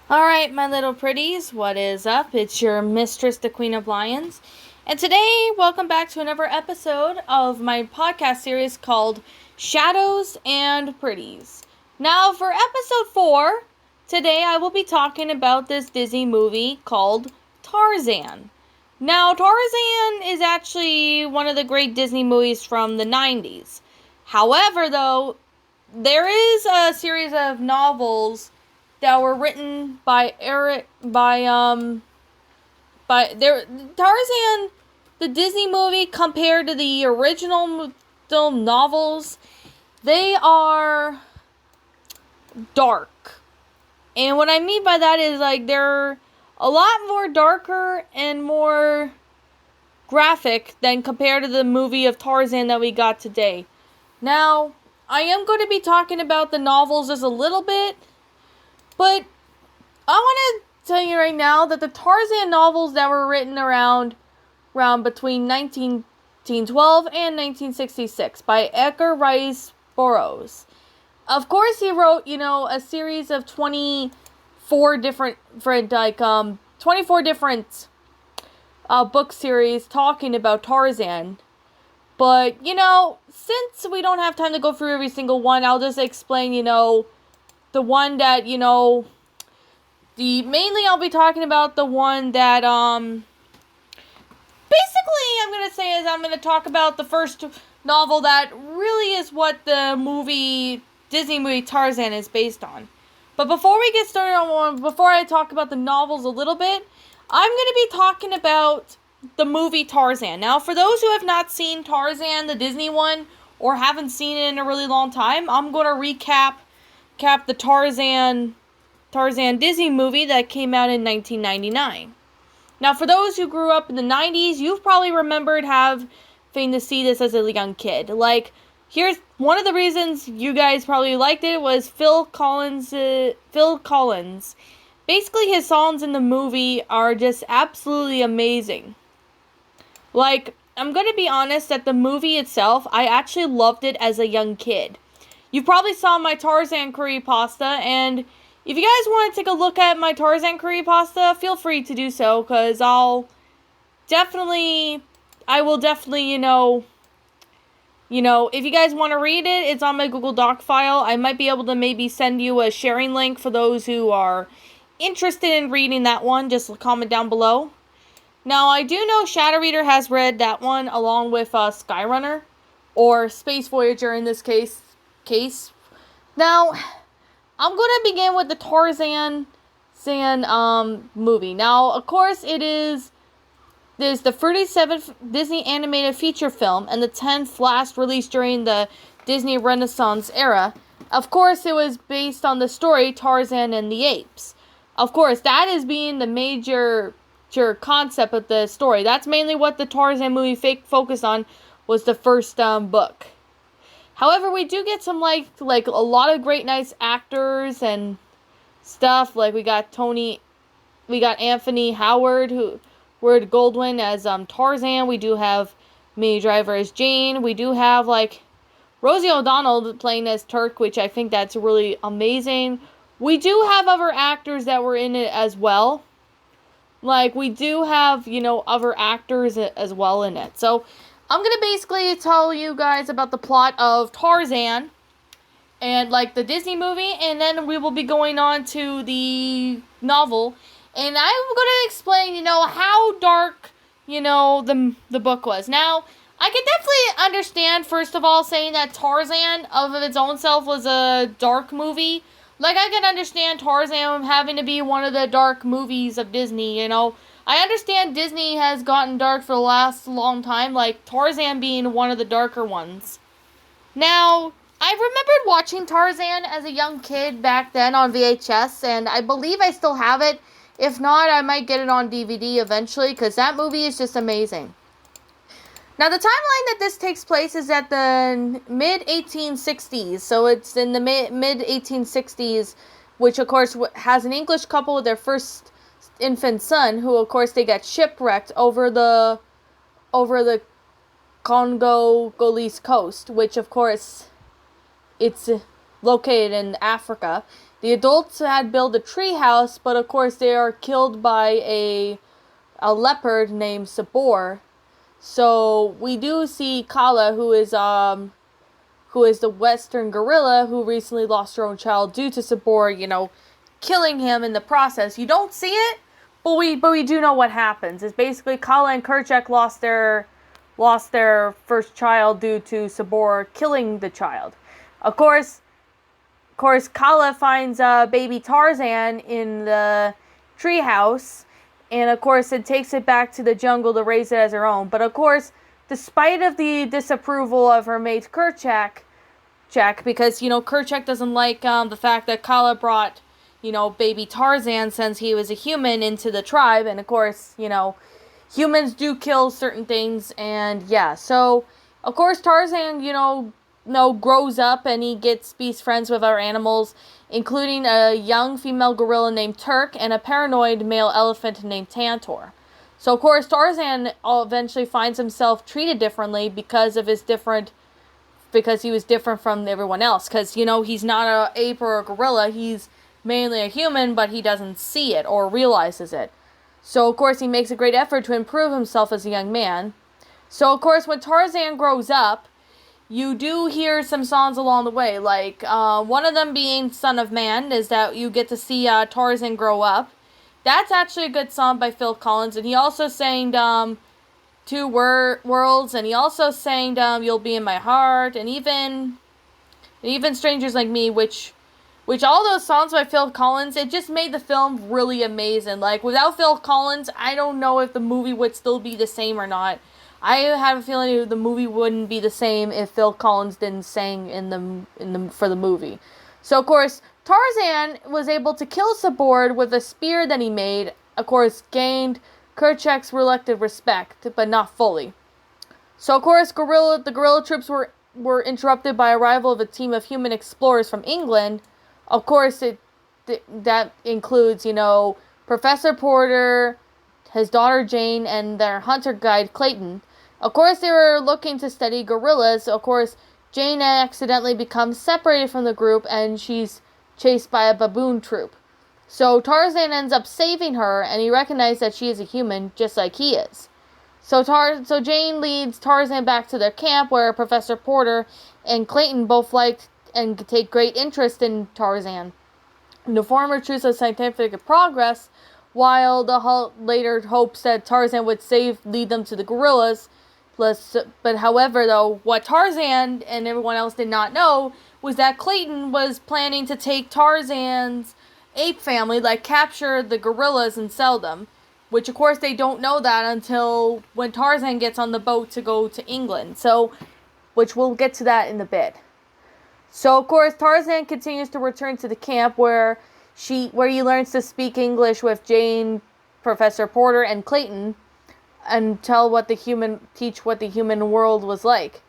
Alright, my little pretties, what is up? It's your mistress, the Queen of Lions. And today, welcome back to another episode of my podcast series called Shadows and Pretties. Now, for episode 4, today I will be talking about this Disney movie called Tarzan. Now, Tarzan is actually one of the great Disney movies from the 90s. However, though, there is a series of novels that were written by Tarzan, the Disney movie, compared to the original novels. They are dark, and what I mean by that is like they're a lot more darker and more graphic than compared to the movie of Tarzan that we got today. Now, I am going to be talking about the novels just a little bit, but I want to tell you right now that the Tarzan novels that were written around between 1912 and 1966 by Edgar Rice Burroughs. Of course, he wrote, a series of 24 different book series talking about Tarzan. But, since we don't have time to go through every single one, I'll just explain, the one that, mainly I'll be talking about the one that, basically I'm going to say is I'm going to talk about the first novel that really is what the Disney movie Tarzan is based on. But before we get started before I talk about the novels a little bit, I'm going to be talking about the movie Tarzan. Now, for those who have not seen Tarzan, the Disney one, or haven't seen it in a really long time, I'm going to recap the Tarzan Disney movie that came out in 1999. Now, for those who grew up in the 90s, you've probably remembered having to see this as a young kid. Like, here's one of the reasons you guys probably liked it was Phil Collins. Basically, his songs in the movie are just absolutely amazing. Like, I'm going to be honest that the movie itself, I actually loved it as a young kid. You probably saw my Tarzan curry pasta, and if you guys want to take a look at my Tarzan curry pasta, feel free to do so, because I will definitely, if you guys want to read it, it's on my Google Doc file. I might be able to maybe send you a sharing link for those who are interested in reading that one. Just comment down below. Now, I do know Shadow Reader has read that one along with Skyrunner, or Space Voyager in this case. Now, I'm going to begin with the Tarzan movie. Now, of course, there's the 37th Disney animated feature film and the 10th last released during the Disney Renaissance era. Of course, it was based on the story Tarzan and the Apes. Of course, that is being the major concept of the story. That's mainly what the Tarzan movie focused on, was the first book. However, we do get some like a lot of great nice actors and stuff. Like we got Anthony Howard, Word Goldwyn as Tarzan. We do have Minnie Driver as Jane. We do have Rosie O'Donnell playing as Turk, which I think that's really amazing. We do have other actors that were in it as well. Like, we do have, other actors as well in it. So, I'm going to basically tell you guys about the plot of Tarzan and, the Disney movie, and then we will be going on to the novel. And I'm going to explain, how dark, the book was. Now, I can definitely understand, first of all, saying that Tarzan of its own self was a dark movie. Like, I can understand Tarzan having to be one of the dark movies of Disney, I understand Disney has gotten dark for the last long time, like Tarzan being one of the darker ones. Now, I remembered watching Tarzan as a young kid back then on VHS, and I believe I still have it. If not, I might get it on DVD eventually, because that movie is just amazing. Now, the timeline that this takes place is at the mid-1860s, so it's in the mid-1860s, which, of course, has an English couple with their first infant son, who, of course, they get shipwrecked over the Congolese coast, which, of course, it's located in Africa. The adults had built a tree house, but of course they are killed by a leopard named Sabor. So we do see Kala, who is the Western gorilla who recently lost her own child due to Sabor, killing him in the process. You don't see it, but we do know what happens. It's basically Kala and Kerchak lost their first child due to Sabor killing the child. Of course, Kala finds baby Tarzan in the treehouse, and of course it takes it back to the jungle to raise it as her own. But of course, despite of the disapproval of her mate Kerchak, because Kerchak doesn't like the fact that Kala brought baby Tarzan, since he was a human, into the tribe, and of course humans do kill certain things, and yeah, so of course Tarzan grows up and he bees friends with other animals, including a young female gorilla named Turk and a paranoid male elephant named Tantor. So of course Tarzan eventually finds himself treated differently because he was different from everyone else, because he's not an ape or a gorilla, he's mainly a human, but he doesn't see it or realizes it. So of course he makes a great effort to improve himself as a young man. So of course when Tarzan grows up, you do hear some songs along the way, like one of them being Son of Man, is that you get to see Tarzan grow up. That's actually a good song by Phil Collins, and he also sang Two Worlds, and he also sang You'll Be in My Heart, and even Strangers Like Me, which all those songs by Phil Collins, it just made the film really amazing. Like, without Phil Collins, I don't know if the movie would still be the same or not. I have a feeling the movie wouldn't be the same if Phil Collins didn't sing for the movie. So of course Tarzan was able to kill Sabor with a spear that he made. Of course gained Kerchak's reluctant respect, but not fully. So of course the guerrilla troops were interrupted by arrival of a team of human explorers from England. Of course that includes Professor Porter, his daughter Jane, and their hunter guide Clayton. Of course, they were looking to study gorillas. Of course, Jane accidentally becomes separated from the group, and she's chased by a baboon troop. So Tarzan ends up saving her, and he recognizes that she is a human, just like he is. So Jane leads Tarzan back to their camp, where Professor Porter and Clayton both like and take great interest in Tarzan. The former truths of scientific progress, while the later hopes that Tarzan would lead them to the gorillas. But however, though, what Tarzan and everyone else did not know was that Clayton was planning to take Tarzan's ape family, capture the gorillas and sell them. Which, of course, they don't know that until when Tarzan gets on the boat to go to England. So, which we'll get to that in a bit. So, of course, Tarzan continues to return to the camp where he learns to speak English with Jane, Professor Porter, and Clayton, and teach what the human world was like.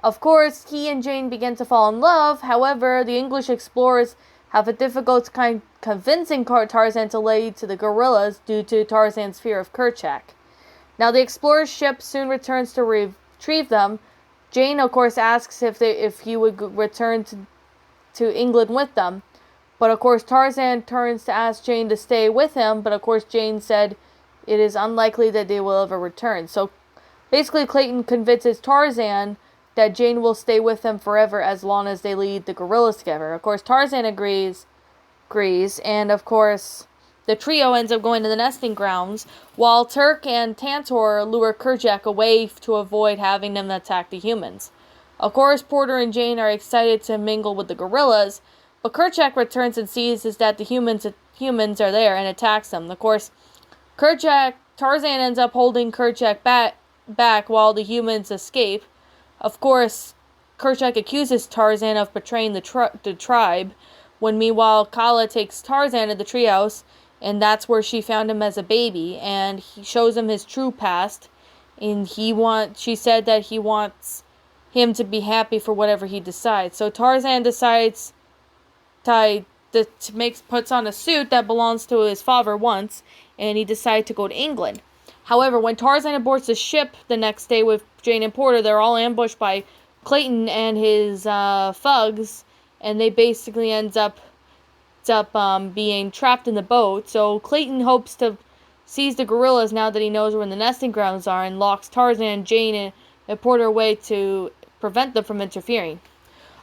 Of course, he and Jane begin to fall in love. However, the English explorers have a difficult time convincing Tarzan to lead to the gorillas due to Tarzan's fear of Kerchak. Now, the explorer's ship soon returns to retrieve them. Jane, of course, asks if he would return to England with them. But of course, Tarzan turns to ask Jane to stay with him, but of course Jane said it is unlikely that they will ever return. So basically Clayton convinces Tarzan that Jane will stay with them forever as long as they lead the gorillas together. Of course, Tarzan agrees, and of course the trio ends up going to the nesting grounds, while Turk and Tantor lure Kerchak away to avoid having them attack the humans. Of course, Porter and Jane are excited to mingle with the gorillas, but Kerchak returns and sees that the humans are there and attacks them. Of course, Tarzan ends up holding Kerchak back while the humans escape. Of course, Kerchak accuses Tarzan of betraying the tribe, when meanwhile Kala takes Tarzan to the treehouse, and that's where she found him as a baby, and he shows him his true past, and she said that he wants him to be happy for whatever he decides. So Tarzan decides puts on a suit that belongs to his father once, and he decides to go to England. However, when Tarzan aborts the ship the next day with Jane and Porter, they're all ambushed by Clayton and his thugs, and they basically ends up up being trapped in the boat. So Clayton hopes to seize the gorillas now that he knows where the nesting grounds are, and locks Tarzan and Jane and Porter away to prevent them from interfering.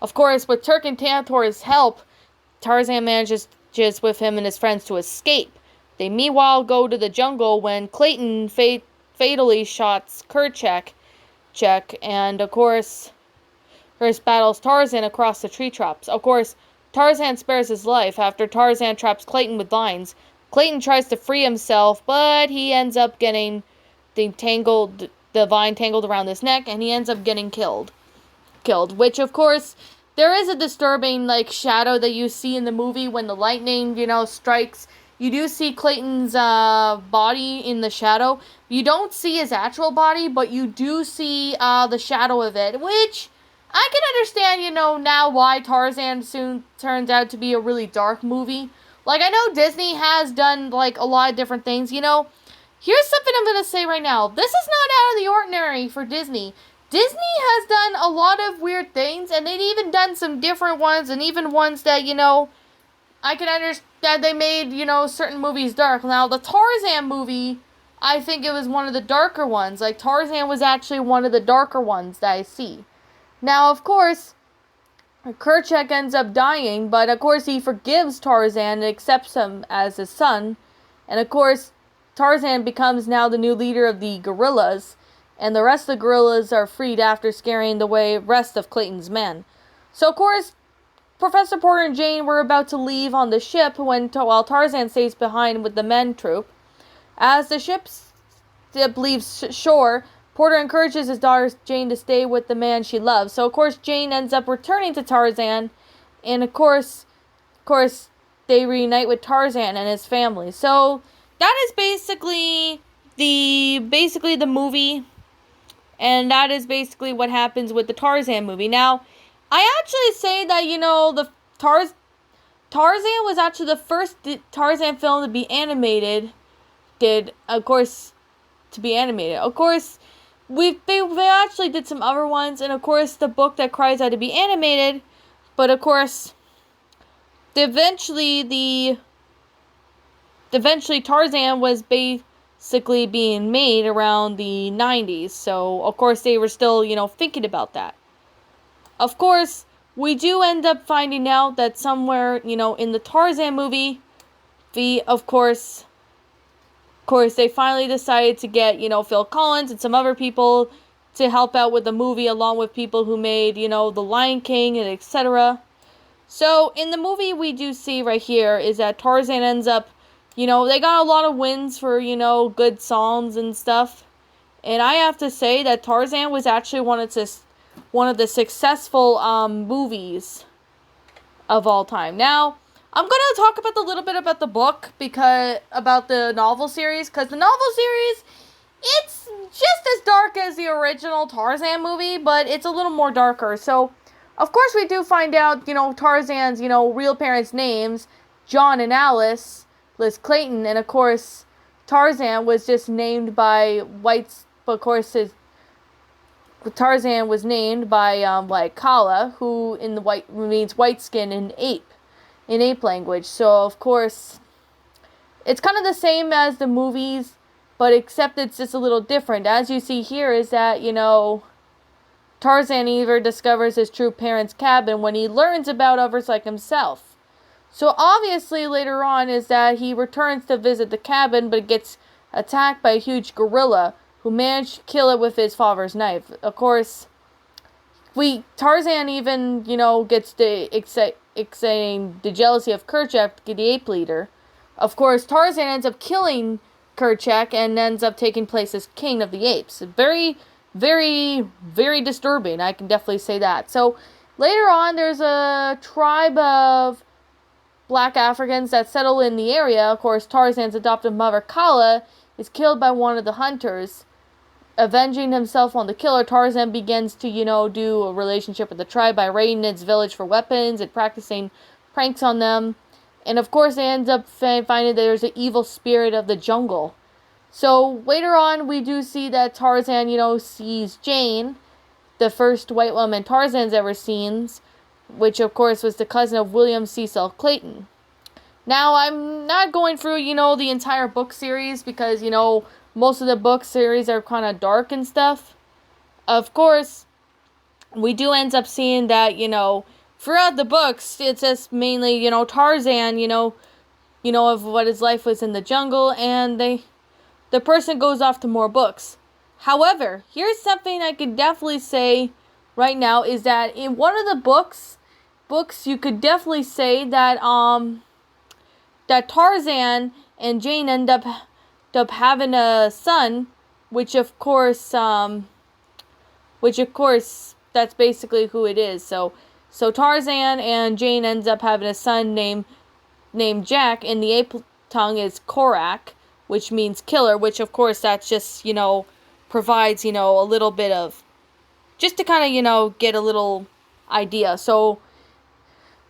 Of course, with Turk and Tantor's help, Tarzan manages just with him and his friends to escape. They meanwhile go to the jungle when Clayton fatally shots Kerchak, and of course, first battles Tarzan across the tree tops. Of course, Tarzan spares his life after Tarzan traps Clayton with vines. Clayton tries to free himself, but he ends up getting the vine tangled around his neck, and he ends up getting killed. Which, of course, there is a disturbing, like, shadow that you see in the movie when the lightning, strikes. You do see Clayton's body in the shadow. You don't see his actual body, but you do see the shadow of it, which I can understand, now why Tarzan soon turns out to be a really dark movie. Like, I know Disney has done, like, a lot of different things, Here's something I'm going to say right now. This is not out of the ordinary for Disney. Disney has done a lot of weird things, and they've even done some different ones, and even ones that, I can understand they made, certain movies dark. Now, the Tarzan movie, I think it was one of the darker ones. Like, Tarzan was actually one of the darker ones that I see. Now, of course, Kerchak ends up dying, but of course he forgives Tarzan and accepts him as his son. And of course, Tarzan becomes now the new leader of the gorillas, and the rest of the gorillas are freed after scaring the rest of Clayton's men. So, of course, Professor Porter and Jane were about to leave on the ship while Tarzan stays behind with the men troop. As the ship leaves shore, Porter encourages his daughter Jane to stay with the man she loves. So, of course, Jane ends up returning to Tarzan, and of course, they reunite with Tarzan and his family. So, that is basically the movie. And that is basically what happens with the Tarzan movie. Now, I actually say that, the Tarzan was actually the first Tarzan film to be animated. Of course, they actually did some other ones. And, of course, the book that cries out to be animated. But, of course, eventually Tarzan was basically being made around the 90s. So, of course, they were still, thinking about that. Of course, we do end up finding out that somewhere, in the Tarzan movie, of course, they finally decided to get, Phil Collins and some other people to help out with the movie, along with people who made, The Lion King and etc. So, in the movie, we do see right here is that Tarzan ends up, they got a lot of wins for, good songs and stuff. And I have to say that Tarzan was actually one of the successful movies of all time. Now, I'm going to talk about a little bit about the book, about the novel series, because the novel series, it's just as dark as the original Tarzan movie, but it's a little more darker. So, of course, we do find out, Tarzan's, real parents' names, John and Alice, Liz Clayton, and of course, Tarzan was just named by whites, but of course, Tarzan was named by, Kala, who means white skin in ape language. So, of course, it's kind of the same as the movies, but except it's just a little different. As you see here is that, Tarzan either discovers his true parents' cabin when he learns about others like himself. So, obviously, later on is that he returns to visit the cabin, but gets attacked by a huge gorilla who managed to kill it with his father's knife. Of course, Tarzan even, gets exciting the jealousy of Kerchak, the ape leader. Of course, Tarzan ends up killing Kerchak and ends up taking place as king of the apes. Very, very, very disturbing. I can definitely say that. So, later on, there's a tribe of Black Africans that settle in the area. Of course, Tarzan's adoptive mother, Kala, is killed by one of the hunters. Avenging himself on the killer, Tarzan begins to, do a relationship with the tribe by raiding its village for weapons and practicing pranks on them. And, of course, they end up finding that there's an evil spirit of the jungle. So, later on, we do see that Tarzan, sees Jane, the first white woman Tarzan's ever seen, which, of course, was the cousin of William Cecil Clayton. Now, I'm not going through, the entire book series because, most of the book series are kind of dark and stuff. Of course, we do end up seeing that, throughout the books, it's just mainly, Tarzan, of what his life was in the jungle, and the person goes off to more books. However, here's something I could definitely say right now is that in one of the books you could definitely say that that Tarzan and Jane end up having a son, which of course that's basically who it is. So Tarzan and Jane ends up having a son named Jack, and the ape tongue is Korak, which means killer, which of course that's just, provides, a little bit of, just to kind of, get a little idea. So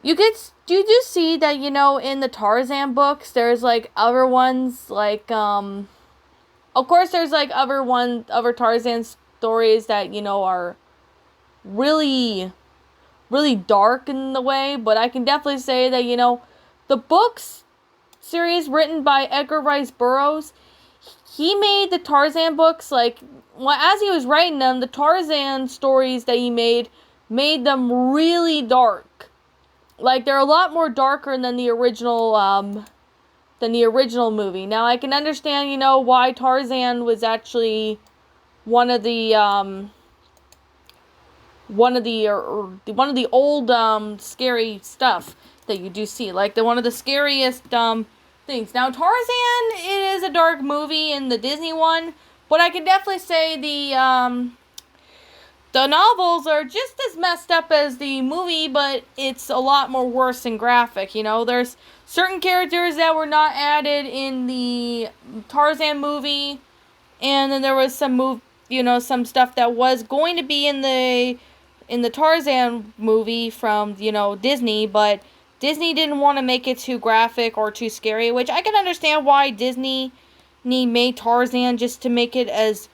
you do see that, in the Tarzan books, there's like other ones, like, of course there's like other Tarzan stories that, are really, really dark in the way, but I can definitely say that, the books series written by Edgar Rice Burroughs, he made the Tarzan books, like, as he was writing them, the Tarzan stories that he made them really dark. Like, they're a lot more darker than the original movie. Now, I can understand, why Tarzan was actually one of the old scary stuff that you do see, like one of the scariest things. Now, Tarzan, it is a dark movie in the Disney one, but I can definitely say the novels are just as messed up as the movie, but it's a lot more worse and graphic. There's certain characters that were not added in the Tarzan movie, and then there was some some stuff that was going to be in the Tarzan movie from, Disney, but Disney didn't want to make it too graphic or too scary, which I can understand why Disney made Tarzan, just to make it as,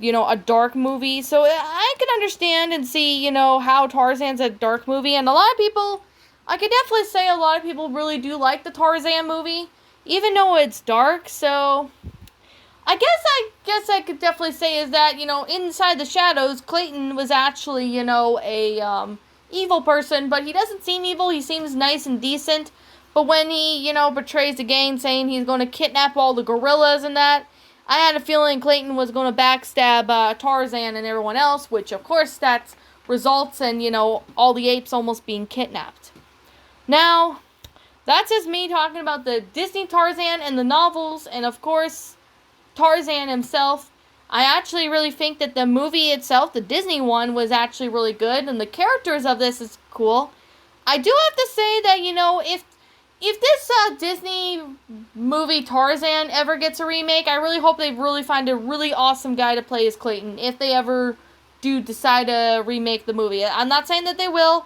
a dark movie. So I can understand and see, how Tarzan's a dark movie, and a lot of people, I could definitely say a lot of people really do like the Tarzan movie, even though it's dark. So I guess I could definitely say is that, inside the shadows, Clayton was actually, a evil person, but he doesn't seem evil. He seems nice and decent. But when he, betrays the gang, saying he's going to kidnap all the gorillas and that, I had a feeling Clayton was going to backstab Tarzan and everyone else, which of course that results in, all the apes almost being kidnapped. Now, that's just me talking about the Disney Tarzan and the novels, and of course Tarzan himself. I actually really think that the movie itself, the Disney one, was actually really good, and the characters of this is cool. I do have to say that, if this Disney movie Tarzan ever gets a remake, I really hope they really find a really awesome guy to play as Clayton, if they ever do decide to remake the movie. I'm not saying that they will,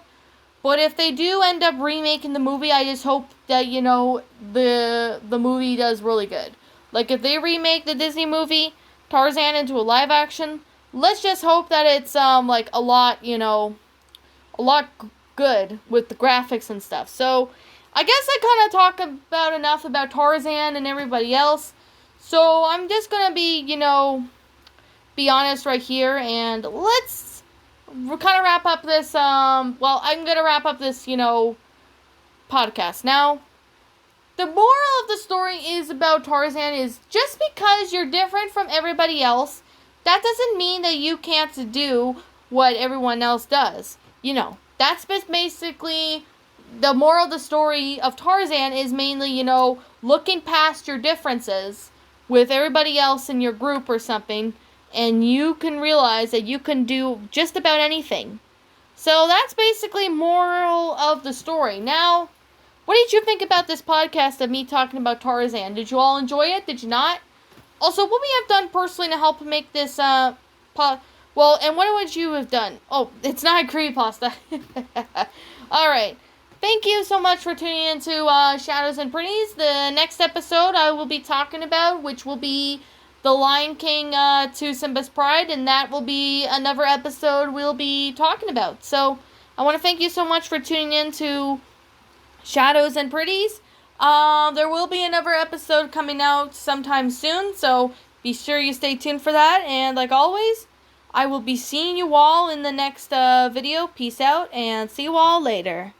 but if they do end up remaking the movie, I just hope that, the movie does really good. Like, if they remake the Disney movie Tarzan into a live action, let's just hope that it's, like, a lot good with the graphics and stuff. So, I guess I kind of talked about enough about Tarzan and everybody else. So, I'm just gonna be honest right here, and let's kind of wrap up this, I'm gonna wrap up this, podcast. Now, the moral of the story is about Tarzan is, just because you're different from everybody else, that doesn't mean that you can't do what everyone else does. That's basically the moral of the story of Tarzan, is mainly, looking past your differences with everybody else in your group or something, and you can realize that you can do just about anything. So that's basically moral of the story. Now, what did you think about this podcast of me talking about Tarzan? Did you all enjoy it? Did you not? Also, what we have done personally to help make this, and what would you have done? Oh, it's not a creepypasta. Alright. Thank you so much for tuning into Shadows and Pretties. The next episode I will be talking about, which will be The Lion King to Simba's Pride, and that will be another episode we'll be talking about. So, I want to thank you so much for tuning in to Shadows and Pretties. There will be another episode coming out sometime soon, so be sure you stay tuned for that. And like always, I will be seeing you all in the next video. Peace out, and see you all later.